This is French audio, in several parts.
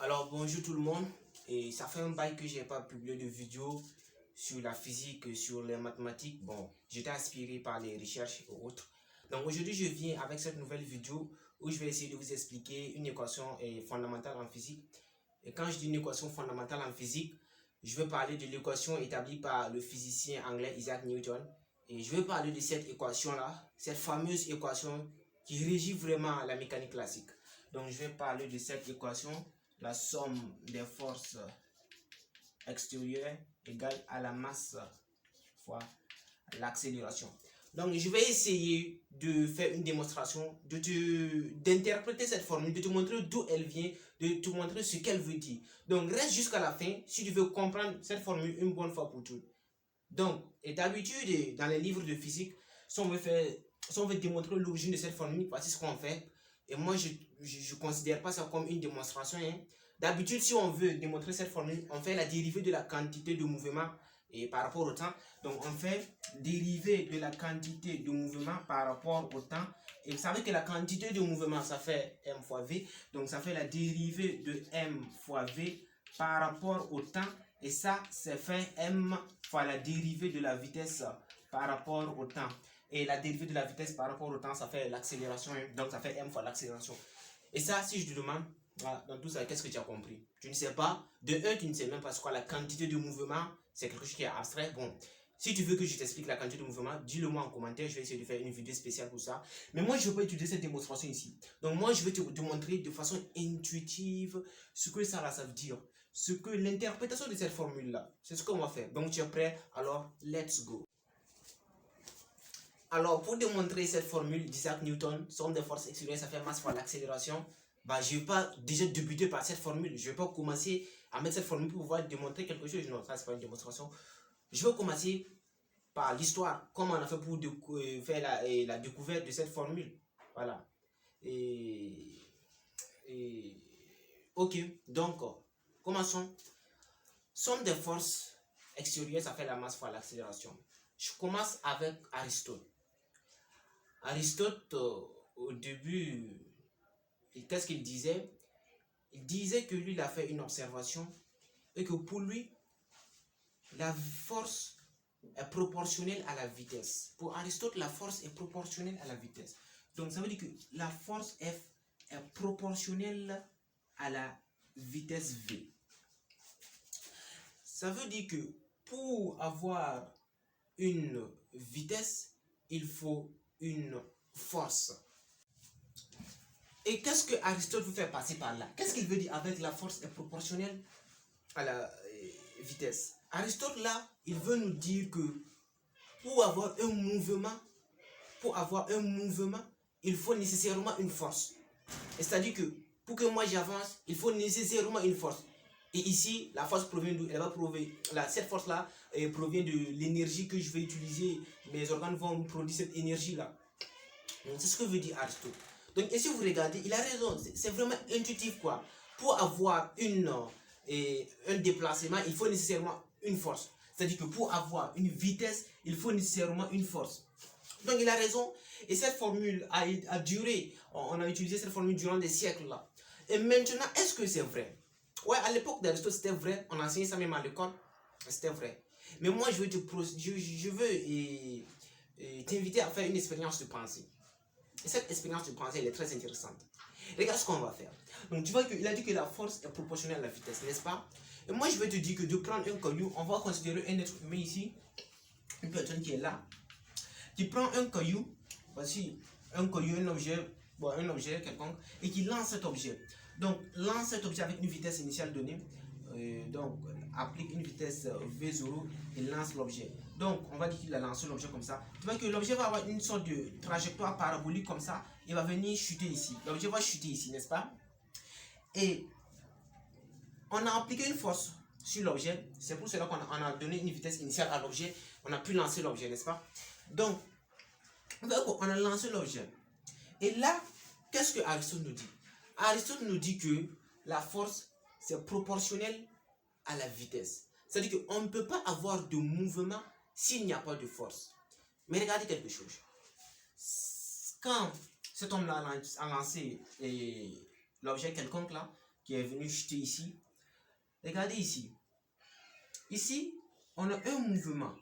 Alors bonjour tout le monde, et ça fait un bail que j'ai pas publié de vidéo sur la physique, sur les mathématiques. Bon, j'étais inspiré par les recherches et autres. Donc aujourd'hui je viens avec cette nouvelle vidéo où je vais essayer de vous expliquer une équation fondamentale en physique. Et quand je dis une équation fondamentale en physique, je vais parler de l'équation établie par le physicien anglais Isaac Newton. Et je vais parler de cette équation-là, cette fameuse équation qui régit vraiment la mécanique classique. Donc je vais parler de cette équation, la somme des forces extérieures égale à la masse fois l'accélération. Donc je vais essayer de faire une démonstration, d'interpréter cette formule, de te montrer d'où elle vient, de te montrer ce qu'elle veut dire. Donc reste jusqu'à la fin si tu veux comprendre cette formule une bonne fois pour toutes. Donc, et d'habitude, dans les livres de physique, si on veut démontrer l'origine de cette formule, voici ce qu'on fait. Et moi, je ne considère pas ça comme une démonstration. Hein. D'habitude, si on veut démontrer cette formule, on fait la dérivée de la quantité de mouvement et par rapport au temps. Donc, on fait dérivée de la quantité de mouvement par rapport au temps. Et vous savez que la quantité de mouvement, ça fait m fois v. Donc, ça fait la dérivée de m fois v par rapport au temps. Et ça, c'est fait m fois la dérivée de la vitesse par rapport au temps. Et la dérivée de la vitesse par rapport au temps, ça fait l'accélération. Donc, ça fait m fois l'accélération. Et ça, si je te demande, voilà, dans tout ça, qu'est-ce que tu as compris? Tu ne sais pas. De 1, tu ne sais même pas ce qu'est la quantité de mouvement. C'est quelque chose qui est abstrait. Bon, si tu veux que je t'explique la quantité de mouvement, dis-le moi en commentaire. Je vais essayer de faire une vidéo spéciale pour ça. Mais moi, je ne vais pas utiliser cette démonstration ici. Donc, moi, je vais te démontrer de façon intuitive ce que ça veut dire. Ce que l'interprétation de cette formule-là, c'est ce qu'on va faire. Donc, tu es prêt? Alors, let's go. Alors, pour démontrer cette formule d'Isaac Newton, somme des forces extérieures, ça fait masse fois l'accélération. Bah, je ne vais pas déjà débuter par cette formule. Je ne vais pas commencer à mettre cette formule pour pouvoir démontrer quelque chose. Non, ça, c'est pas une démonstration. Je vais commencer par l'histoire. Comment on a fait pour faire la découverte de cette formule. Voilà. Ok, donc, commençons. Somme des forces extérieures, ça fait la masse fois l'accélération. Je commence avec Aristote. Aristote, au début, qu'est-ce qu'il disait? Il disait que lui, il a fait une observation et que pour lui, la force est proportionnelle à la vitesse. Pour Aristote, la force est proportionnelle à la vitesse. Donc, ça veut dire que la force F est proportionnelle à la vitesse V. Ça veut dire que pour avoir une vitesse, il faut une force. Et qu'est-ce que Aristote veut faire passer par là? Qu'est-ce qu'il veut dire avec la force est proportionnelle à la vitesse? Aristote là, il veut nous dire que pour avoir un mouvement, il faut nécessairement une force. C'est-à-dire que pour que moi j'avance, il faut nécessairement une force. Et ici, la force provient d'où? Elle va cette force-là provient de l'énergie que je vais utiliser. Mes organes vont produire cette énergie-là. Donc, c'est ce que veut dire Aristote. Donc, et si vous regardez, il a raison. C'est vraiment intuitif, quoi. Pour avoir un déplacement, il faut nécessairement une force. C'est-à-dire que pour avoir une vitesse, il faut nécessairement une force. Donc, il a raison. Et cette formule a duré. On a utilisé cette formule durant des siècles, là. Et maintenant, est-ce que c'est vrai? Ouais, à l'époque d'Aristote, c'était vrai. On enseignait ça même à l'école. C'était vrai. Mais moi, je veux t'inviter à faire une expérience de pensée. Et cette expérience de pensée, elle est très intéressante. Regarde ce qu'on va faire. Donc, tu vois qu'il a dit que la force est proportionnelle à la vitesse, n'est-ce pas? Et moi, je vais te dire que de prendre un caillou, on va considérer un être humain ici, une personne qui est là, qui prend un caillou, voici un caillou, un objet quelconque, et qui lance cet objet. Donc, lance cet objet avec une vitesse initiale donnée. Donc, applique une vitesse V0 et lance l'objet. Donc, on va dire qu'il a lancé l'objet comme ça. Tu vois que l'objet va avoir une sorte de trajectoire parabolique comme ça. Il va venir chuter ici. L'objet va chuter ici, n'est-ce pas? Et on a appliqué une force sur l'objet. C'est pour cela qu'on a donné une vitesse initiale à l'objet. On a pu lancer l'objet, n'est-ce pas? Donc, on a lancé l'objet. Et là, qu'est-ce que Aristote nous dit? Aristote nous dit que la force, c'est proportionnel à la vitesse. C'est-à-dire qu'on ne peut pas avoir de mouvement s'il n'y a pas de force. Mais regardez quelque chose. Quand cet homme-là a lancé l'objet quelconque là, qui est venu chuter ici. Regardez ici. Ici, on a un mouvement.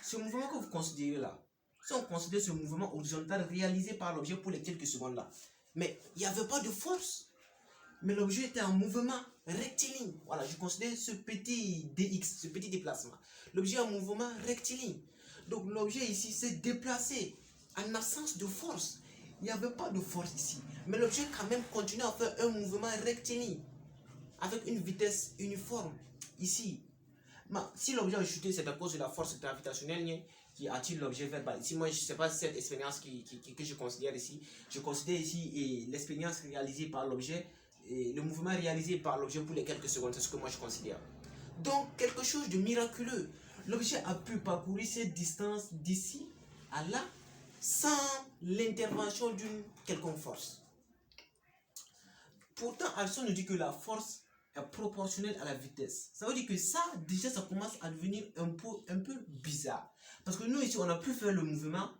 Ce mouvement que vous considérez là, si on considère ce mouvement horizontal réalisé par l'objet pour les quelques secondes là, mais il n'y avait pas de force. Mais l'objet était en mouvement rectiligne. Voilà, je considère ce petit dx, ce petit déplacement. L'objet est en mouvement rectiligne. Donc l'objet ici s'est déplacé en absence de force. Il n'y avait pas de force ici. Mais l'objet quand même continue à faire un mouvement rectiligne avec une vitesse uniforme ici. Mais si l'objet a chuté, c'est à cause de la force gravitationnelle qui attire l'objet vers bas. Ici, moi, je ne sais pas si cette expérience que je considère ici. Je considère ici l'expérience réalisée par l'objet, le mouvement réalisé par l'objet pour les quelques secondes. C'est ce que moi je considère. Donc, quelque chose de miraculeux. L'objet a pu parcourir cette distance d'ici à là sans l'intervention d'une quelconque force. Pourtant, Einstein nous dit que la force est proportionnelle à la vitesse. Ça veut dire que ça, déjà, ça commence à devenir un peu bizarre. Parce que nous, ici, on a pu faire le mouvement.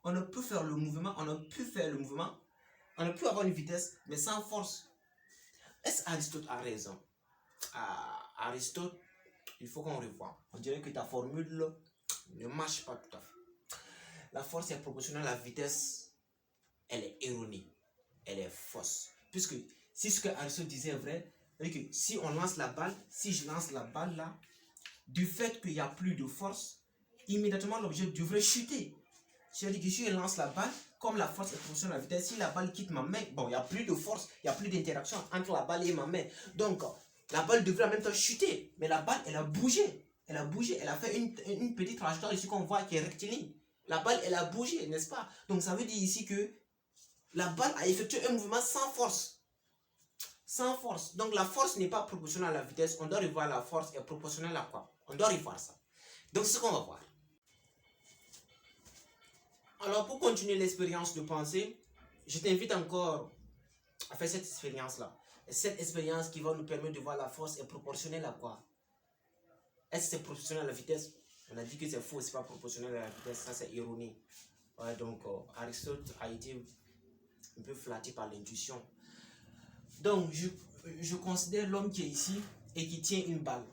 On a pu faire le mouvement. On a pu avoir une vitesse, mais sans force. Est-ce qu'Aristote a raison? Aristote, il faut qu'on revoie. On dirait que ta formule ne marche pas tout à fait. La force est proportionnelle à la vitesse. Elle est erronée. Elle est fausse. Puisque si ce que Aristote disait est vrai, c'est-à-dire que si on lance la balle, si je lance la balle là, du fait qu'il n'y a plus de force, immédiatement l'objet devrait chuter. C'est-à-dire que si je lance la balle, comme la force est proportionnelle à la vitesse, si la balle quitte ma main, bon, il n'y a plus de force, il n'y a plus d'interaction entre la balle et ma main. Donc, la balle devrait en même temps chuter. Mais la balle, elle a bougé. Elle a bougé, elle a fait une petite trajectoire ici qu'on voit qui est rectiligne. La balle, elle a bougé, n'est-ce pas? Donc, ça veut dire ici que la balle a effectué un mouvement sans force. Sans force. Donc la force n'est pas proportionnelle à la vitesse. On doit revoir la force est proportionnelle à quoi? On doit revoir ça. Donc c'est ce qu'on va voir. Alors pour continuer l'expérience de pensée, je t'invite encore à faire cette expérience-là. Cette expérience qui va nous permettre de voir la force est proportionnelle à quoi? Est-ce que c'est proportionnel à la vitesse? On a dit que c'est faux, c'est pas proportionnel à la vitesse. Ça c'est erroné. Ouais, donc Aristote a été un peu flatté par l'intuition. Donc, je considère l'homme qui est ici et qui tient une balle.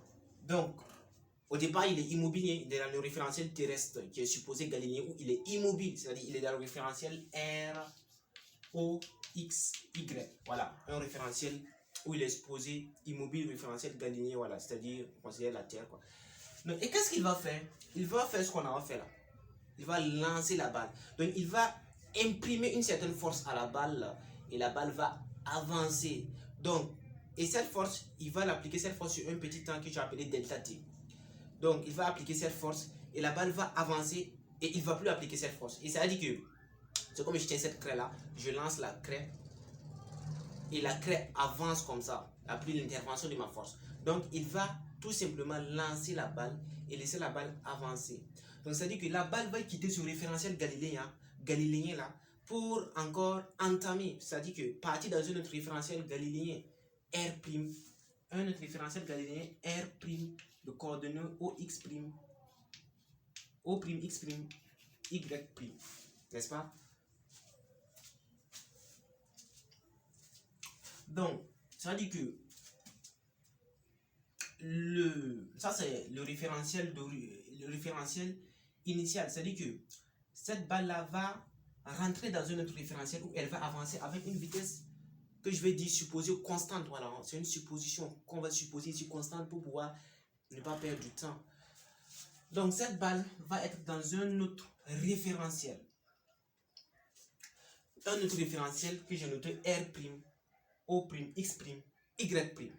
Donc, au départ, il est immobile. Il est dans le référentiel terrestre qui est supposé galiléen où il est immobile. C'est-à-dire il est dans le référentiel R, O, X, Y. Voilà, un référentiel où il est supposé immobile, référentiel galiléen. Voilà, c'est-à-dire on considère la Terre. Quoi. Donc, et qu'est-ce qu'il va faire? Il va faire ce qu'on a fait là. Il va lancer la balle. Donc, il va imprimer une certaine force à la balle et la balle va avancer. Donc, et cette force, il va l'appliquer cette force sur un petit temps que j'ai appelé delta t. Donc, il va appliquer cette force et la balle va avancer et il ne va plus appliquer cette force. Et ça veut dire que, c'est comme je tiens cette craie là, je lance la craie et la craie avance comme ça, après l'intervention de ma force. Donc, il va tout simplement lancer la balle et laisser la balle avancer. Donc, ça veut dire que la balle va quitter ce référentiel galiléen là, pour encore entamer, c'est-à-dire que partir dans un autre référentiel galiléen R', un autre référentiel galiléen R', de coordonnées OX', O'X', Y', n'est-ce pas? Donc, ça veut dire que ça c'est le référentiel initial, c'est-à-dire que cette balle-là va rentrer dans un autre référentiel où elle va avancer avec une vitesse que je vais dire supposée constante. Voilà, c'est une supposition qu'on va supposer ici constante pour pouvoir ne pas perdre du temps. Donc cette balle va être dans un autre référentiel. Un autre référentiel que j'ai noté R', O', X', Y'.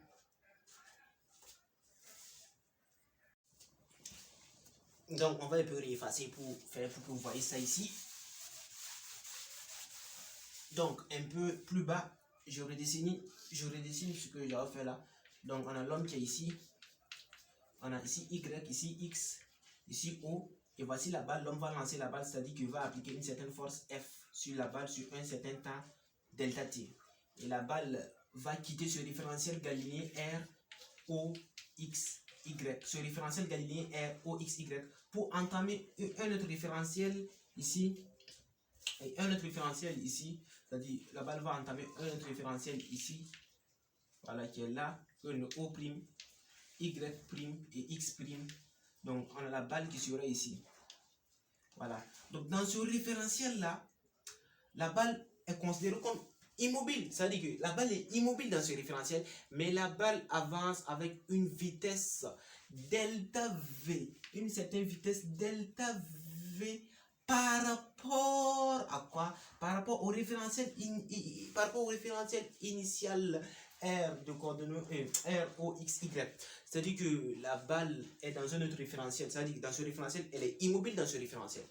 Donc on va un peu réeffacer pour que vous voyez ça ici. Donc un peu plus bas, je redessine ce que j'avais fait là. Donc on a l'homme qui est ici. On a ici Y, ici X, ici O. Et voici la balle. L'homme va lancer la balle, c'est-à-dire qu'il va appliquer une certaine force F sur la balle sur un certain temps delta t. Et la balle va quitter ce référentiel galiléen R, O, X, Y. Ce référentiel galiléen R, O, X, Y pour entamer un autre référentiel ici et un autre référentiel ici. C'est-à-dire la balle va entamer un autre référentiel ici voilà, qui est là, le O', Y' et X'. Donc, on a la balle qui sera ici. Voilà. Donc, dans ce référentiel-là, la balle est considérée comme immobile. Ça veut dire que la balle est immobile dans ce référentiel, mais la balle avance avec une vitesse delta V, une certaine vitesse delta V par rapport à quoi? Par rapport au référentiel, initial R de coordonnées R, O, X, Y. C'est-à-dire que la balle est dans un autre référentiel. C'est-à-dire que dans ce référentiel, elle est immobile dans ce référentiel.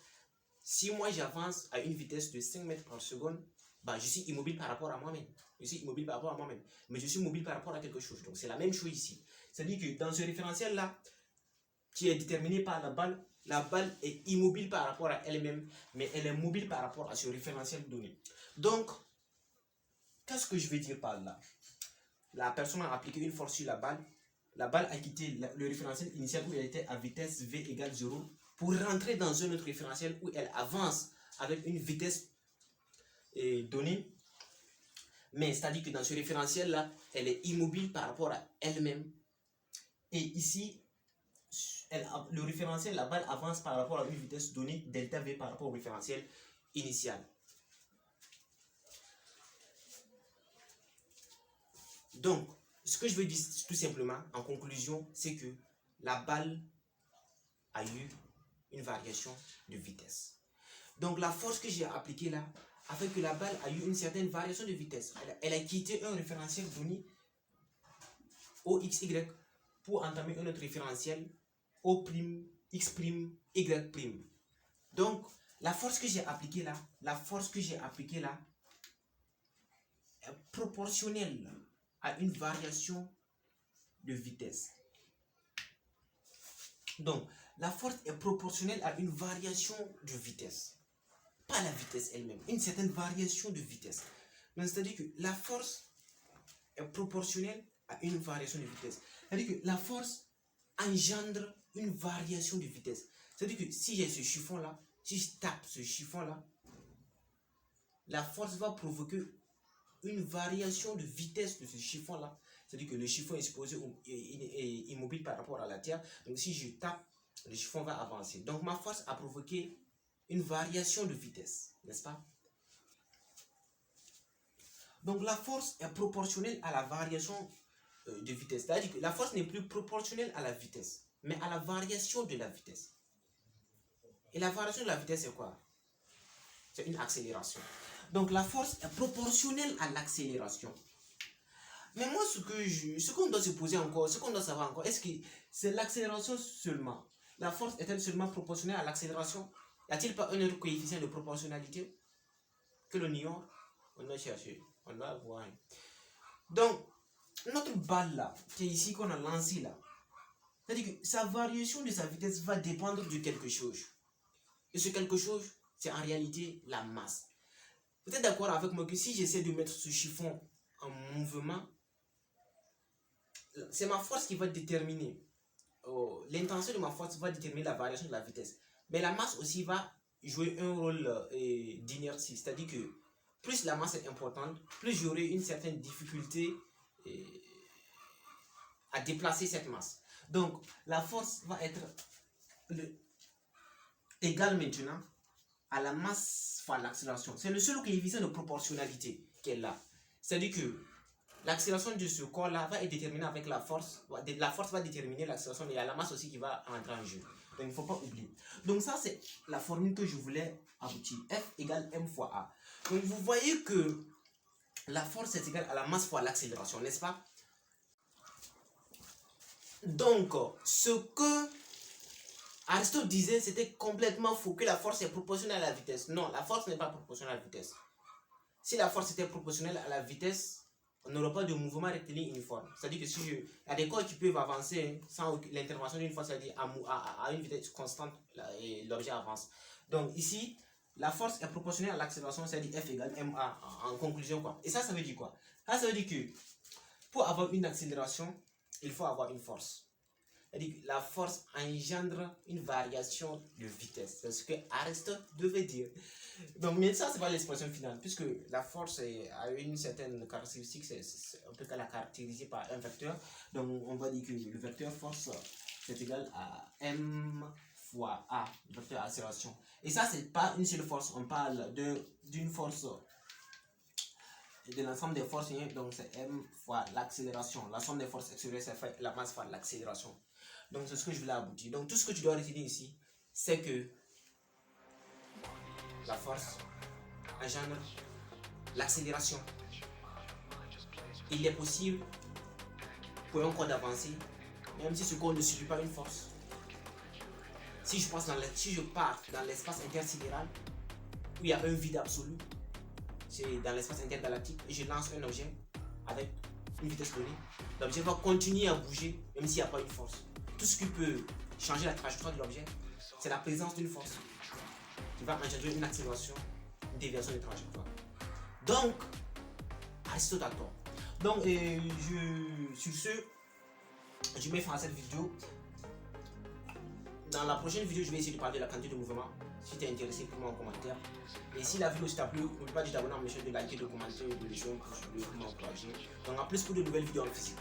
Si moi j'avance à une vitesse de 5 mètres par seconde, bah, je suis immobile par rapport à moi-même. Je suis immobile par rapport à moi-même. Mais je suis mobile par rapport à quelque chose. Donc c'est la même chose ici. C'est-à-dire que dans ce référentiel-là, qui est déterminé par la balle est immobile par rapport à elle-même, mais elle est mobile par rapport à ce référentiel donné. Donc, qu'est-ce que je veux dire par là? La personne a appliqué une force sur la balle a quitté le référentiel initial où elle était à vitesse V égale 0 pour rentrer dans un autre référentiel où elle avance avec une vitesse donnée. Mais c'est-à-dire que dans ce référentiel-là, elle est immobile par rapport à elle-même. Et ici, le référentiel, la balle avance par rapport à une vitesse donnée, delta V par rapport au référentiel initial. Donc, ce que je veux dire tout simplement, en conclusion, c'est que la balle a eu une variation de vitesse. Donc, la force que j'ai appliquée là, a fait que la balle a eu une certaine variation de vitesse. Elle a quitté un référentiel donné, OXY, pour entamer un autre référentiel, O', X', Y'. Donc, la force que j'ai appliquée là, est proportionnelle à une variation de vitesse. Donc, la force est proportionnelle à une variation de vitesse. Pas la vitesse elle-même, une certaine variation de vitesse. C'est-à-dire que la force est proportionnelle à une variation de vitesse. C'est-à-dire que la force engendre une variation de vitesse. C'est-à-dire que si j'ai ce chiffon-là, si je tape ce chiffon-là, la force va provoquer une variation de vitesse de ce chiffon-là. C'est-à-dire que le chiffon est supposé immobile par rapport à la Terre. Donc si je tape, le chiffon va avancer. Donc ma force a provoqué une variation de vitesse, n'est-ce pas? Donc la force est proportionnelle à la variation de vitesse. C'est-à-dire que la force n'est plus proportionnelle à la vitesse, mais à la variation de la vitesse. Et la variation de la vitesse, c'est quoi? C'est une accélération. Donc la force est proportionnelle à l'accélération. Mais moi, ce qu'on doit se poser encore, ce qu'on doit savoir encore, est-ce que c'est l'accélération seulement? La force est-elle seulement proportionnelle à l'accélération? Y a-t-il pas un autre coefficient de proportionnalité que le ignore? On doit chercher, on doit voir. Donc, notre balle là, qui est ici, qu'on a lancé là, c'est-à-dire que sa variation de sa vitesse va dépendre de quelque chose. Et ce quelque chose, c'est en réalité la masse. Vous êtes d'accord avec moi que si j'essaie de mettre ce chiffon en mouvement, c'est ma force qui va déterminer. L'intention de ma force va déterminer la variation de la vitesse. Mais la masse aussi va jouer un rôle d'inertie. C'est-à-dire que plus la masse est importante, plus j'aurai une certaine difficulté à déplacer cette masse. Donc, la force va être égale maintenant à la masse fois l'accélération. C'est le seul coefficient de proportionnalité qui est là. C'est-à-dire que l'accélération de ce corps-là va être déterminée avec la force. La force va déterminer l'accélération, mais il y a la masse aussi qui va entrer en jeu. Donc, il ne faut pas oublier. Donc, ça, c'est la formule que je voulais aboutir. F égale m fois A. Donc, vous voyez que la force est égale à la masse fois l'accélération, n'est-ce pas? Donc, ce que Aristote disait, c'était complètement faux, que la force est proportionnelle à la vitesse. Non, la force n'est pas proportionnelle à la vitesse. Si la force était proportionnelle à la vitesse, on n'aurait pas de mouvement rectiligne uniforme. C'est-à-dire que si il y a des corps qui peuvent avancer sans l'intervention d'une force, c'est-à-dire à une vitesse constante, l'objet avance. Donc ici, la force est proportionnelle à l'accélération, c'est-à-dire F égale ma en conclusion, quoi. Et ça veut dire quoi? Ça veut dire que pour avoir une accélération, il faut avoir une force. C'est-à-dire que la force engendre une variation de vitesse. C'est ce que Aristote devait dire. Donc, mais ça, c'est pas l'expression finale, puisque la force a une certaine caractéristique, on peut la caractériser par un vecteur. Donc, on va dire que le vecteur force, c'est égal à m fois a, le vecteur accélération. Et ça, c'est pas une seule force, on parle d'une force, de l'ensemble des forces, donc c'est m fois l'accélération. La somme des forces accélérées, ça fait la masse fois l'accélération. Donc, c'est ce que je voulais aboutir. Donc, tout ce que tu dois retenir ici, c'est que la force engendre l'accélération. Il est possible pour un corps d'avancer, même si ce corps ne subit pas une force. Si je pars dans l'espace intersidéral, où il y a un vide absolu, c'est dans l'espace intergalactique, et je lance un objet avec une vitesse donnée, l'objet va continuer à bouger, même s'il n'y a pas une force. Tout ce qui peut changer la trajectoire de l'objet, c'est la présence d'une force qui va engendrer une accélération, une déviation de trajectoire. Donc, Aristote a tort. Donc, sur ce, je mets fin à cette vidéo. Dans la prochaine vidéo, je vais essayer de parler de la quantité de mouvement. Si tu es intéressé, écris-moi en commentaire. Et si la vidéo t'a plu, n'oublie pas de t'abonner à ma chaîne, de liker, de commenter, de laisser un pouce bleu pour m'encourager. Donc, à plus pour de nouvelles vidéos en physique.